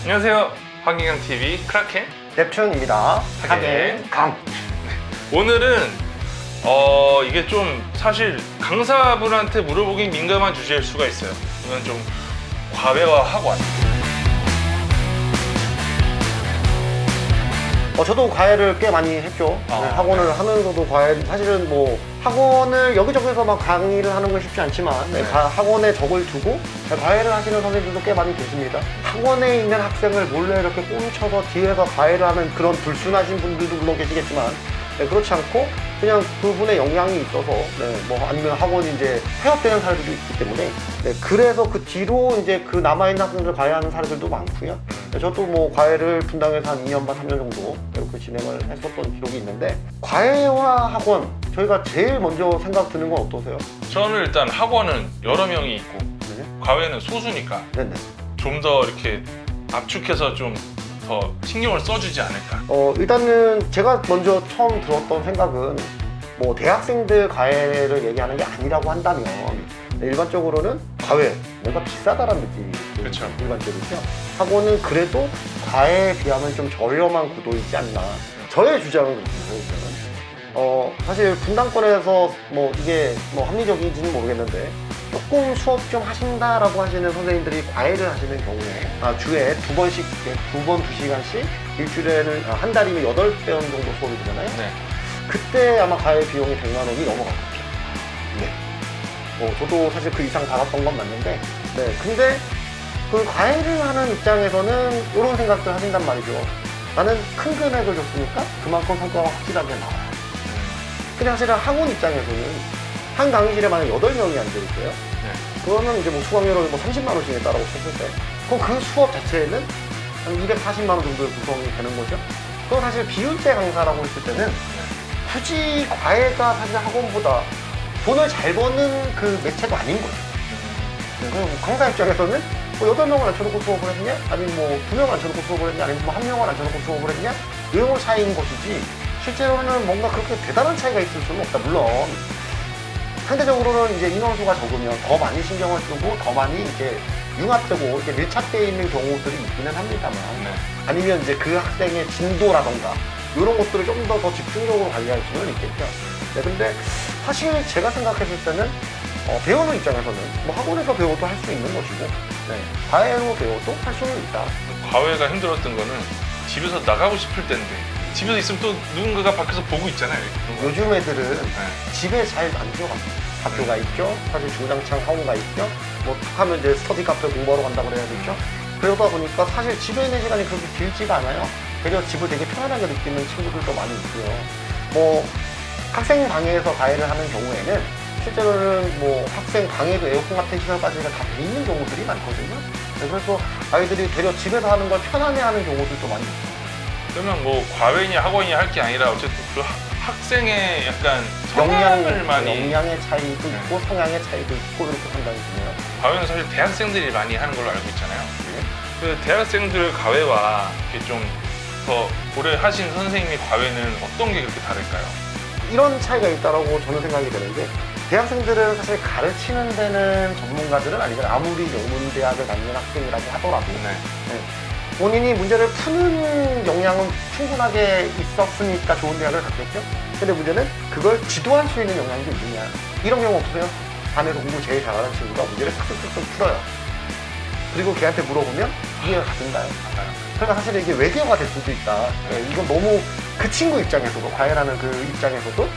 안녕하세요. 황기경TV 크라켄 넵튠입니다. 하겐강. 오늘은 이게 좀 사실 강사분한테 물어보기 민감한 주제일 수가 있어요. 이건 좀 과외와 학원. 저도 과외를 꽤 많이 했죠. 아, 학원을 네. 하면서도 과외, 사실은 뭐 학원을 여기저기서 막 강의를 하는 건 쉽지 않지만 네. 학원에 적을 두고 과외를 하시는 선생님들도 꽤 많이 계십니다. 학원에 있는 학생을 몰래 이렇게 꽁쳐서 뒤에서 과외를 하는 그런 불순하신 분들도 물론 계시겠지만 그렇지 않고 그냥 그분의 역량이 있어서 뭐 아니면 학원이 이제 폐업되는 사례들도 있기 때문에 그래서 그 뒤로 이제 그 남아있는 학생들 과외하는 사례들도 많고요. 저도 뭐 과외를 분당에서 한 2년 반, 3년 정도 이렇게 진행을 했었던 기록이 있는데, 과외와 학원, 저희가 제일 먼저 생각 드는 건 어떠세요? 저는 일단 학원은 여러 명이 있고 네. 과외는 소수니까 네네. 좀 더 이렇게 압축해서 좀 더 신경을 써주지 않을까. 일단은 제가 먼저 처음 들었던 생각은 뭐 대학생들 과외를 얘기하는 게 아니라고 한다면 일반적으로는 과외, 뭔가 비싸다라는 느낌이 그렇죠. 일반적이죠. 학원은 그래도 과외에 비하면 좀 저렴한 구도이지 않나. 저의 주장은 그렇습니다. 저는. 사실 분당권에서 뭐 이게 뭐 합리적인지는 모르겠는데 조금 수업 좀 하신다라고 하시는 선생님들이 과외를 하시는 경우에 주에 두 번, 2시간씩 일주일에는 한 달이면 8번 정도 수업이 되잖아요. 네. 그때 아마 과외 비용이 100만 원이 넘어갔겠죠. 네. 저도 사실 그 이상 받았던 건 맞는데, 근데 그 과외를 하는 입장에서는 이런 생각들 하신단 말이죠. 나는 큰 금액을 줬으니까 그만큼 성과가 확실하게 나와요. 근데 사실은 학원 입장에서는 한 강의실에 만약 8명이 앉아있어요. 네. 그러면 이제 뭐 수강료를 뭐 30만 원씩 냈다라고 쳤을 때, 그럼 그 수업 자체에는 한 240만 원 정도의 구성이 되는 거죠. 그럼 사실 비율제 강사라고 했을 때는 굳이 과외가 사실 학원보다 돈을 잘 버는 그 매체도 아닌 거죠. 그럼 강사 입장에서는 뭐 8명을 앉혀놓고 수업을 했냐? 아니면 뭐 2명을 앉혀놓고 수업을 했냐? 아니면 뭐 1명을 앉혀놓고 수업을 했냐? 이런 차이인 것이지, 실제로는 뭔가 그렇게 대단한 차이가 있을 수는 없다. 물론 상대적으로는 이제 인원수가 적으면 더 많이 신경을 쓰고 더 많이 이제 융합되고 이렇게 밀착되어 있는 경우들이 있기는 합니다만, 네. 아니면 이제 그 학생의 진도라던가 이런 것들을 좀 더 집중적으로 관리할 수는 있겠죠. 근데 사실 제가 생각했을 때는 배우는 입장에서는 뭐 학원에서 배워도 할 수 있는 것이고, 과외로 배워도 할 수는 있다. 과외가 힘들었던 거는 집에서 나가고 싶을 때인데 집에서 있으면 또 누군가가 밖에서 보고 있잖아요. 요즘 애들은 네. 집에 잘 안 들어갑니다. 학교가 있죠. 사실 중장창 학원가 있죠. 뭐 툭하면 이제 스터디 카페 공부하러 간다고 그래야겠죠. 그러다 보니까 사실 집에 있는 시간이 그렇게 길지가 않아요. 되려 집을 되게 편안하게 느끼는 친구들도 많이 있고요. 뭐 학생 방에서 과외를 하는 경우에는 실제로는 뭐 학생 방에도 에어컨 같은 시설까지가 다 돼 있는 경우들이 많거든요. 그래서 아이들이 되려 집에서 하는 걸 편안해하는 경우들도 많이 있어요. 그러면 뭐 과외냐 학원이냐 할 게 아니라 어쨌든 그 학생의 약간 성향을 많이. 역량의 차이도 있고 성향의 차이도 있고 이렇게 판단이 되네요. 과외는 사실 대학생들이 많이 하는 걸로 알고 있잖아요. 그 대학생들 과외와 이렇게 좀 더 오래 하신 선생님의 과외는 어떤 게 그렇게 다를까요? 이런 차이가 있다고 저는 생각이 되는 게, 대학생들은 사실 가르치는 데는 전문가들은 아니잖아요. 아무리 명문대학을 다니는 학생이라고 하더라도 네. 본인이 문제를 푸는 역량은 충분하게 있었으니까 좋은 대학을 갔겠죠. 근데 문제는 그걸 지도할 수 있는 역량도 있느냐. 이런 경우 없으세요? 반에서 공부 제일 잘하는 친구가 문제를 싹싹싹 풀어요. 그리고 걔한테 물어보면 이해가 가든가요? 그러니까 사실 이게 외계어가 될 수도 있다. 이건 너무 그 친구 입장에서도, 과외라는 그 입장에서도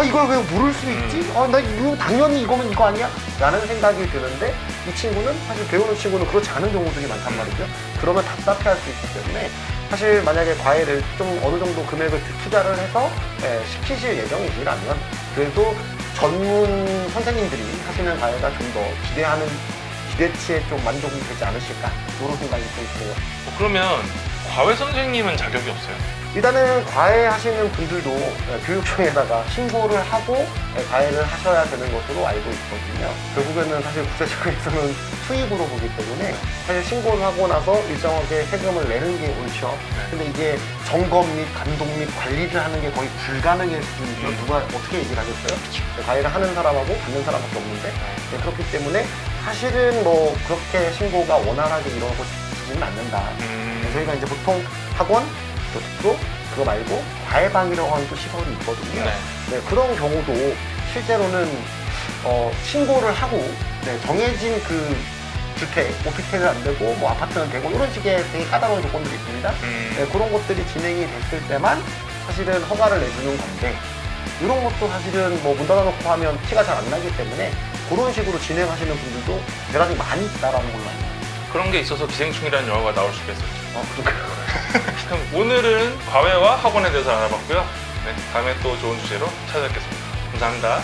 이걸 왜 물을 수 있지? 나 이거 당연히 이거면 이거 아니야? 라는 생각이 드는데, 이 친구는 사실 배우는 친구는 그렇지 않은 경우들이 많단 말이죠. 그러면 답답해할 수 있기 때문에 사실 만약에 과외를 좀 어느 정도 금액을 투자를 해서 시키실 예정이시라면 그래도 전문 선생님들이 하시는 과외가 좀 더 기대치에 좀 만족이 되지 않으실까, 이런 생각이 좀 드네요. 그러면 과외 선생님은 자격이 없어요? 일단은 과외하시는 분들도 교육청에다가 신고를 하고 과외를 하셔야 되는 것으로 알고 있거든요. 결국에는 사실 국세청에서는 수입으로 보기 때문에 사실 신고를 하고 나서 일정하게 세금을 내는 게 옳죠. 근데 이게 점검 및 감독 및 관리를 하는 게 거의 불가능할 수있죠. 누가 어떻게 얘기를 하겠어요? 과외를 하는 사람하고 받는 사람밖에 없는데, 그렇기 때문에 사실은 뭐 그렇게 신고가 원활하게 이루어지지는 않는다. 저희가 이제 보통 학원, 또 특수, 그거 말고 과외방이라고 하는 또 시설이 있거든요. 네. 네, 그런 경우도 실제로는 신고를 하고 정해진 그 주택, 오피스텔은 안 되고 뭐 아파트는 되고 이런 식의 되게 까다로운 조건들이 있습니다. 네, 그런 것들이 진행이 됐을 때만 사실은 허가를 내주는 건데 이런 것도 사실은 뭐 문 닫아놓고 하면 티가 잘 안 나기 때문에 그런 식으로 진행하시는 분들도 대단히 많이 있다라는 걸로 알고 있습니다. 그런 게 있어서 기생충이라는 영화가 나올 수가 있었죠. 그런가요? 그럼 오늘은 과외와 학원에 대해서 알아봤고요. 네, 다음에 또 좋은 주제로 찾아뵙겠습니다. 감사합니다.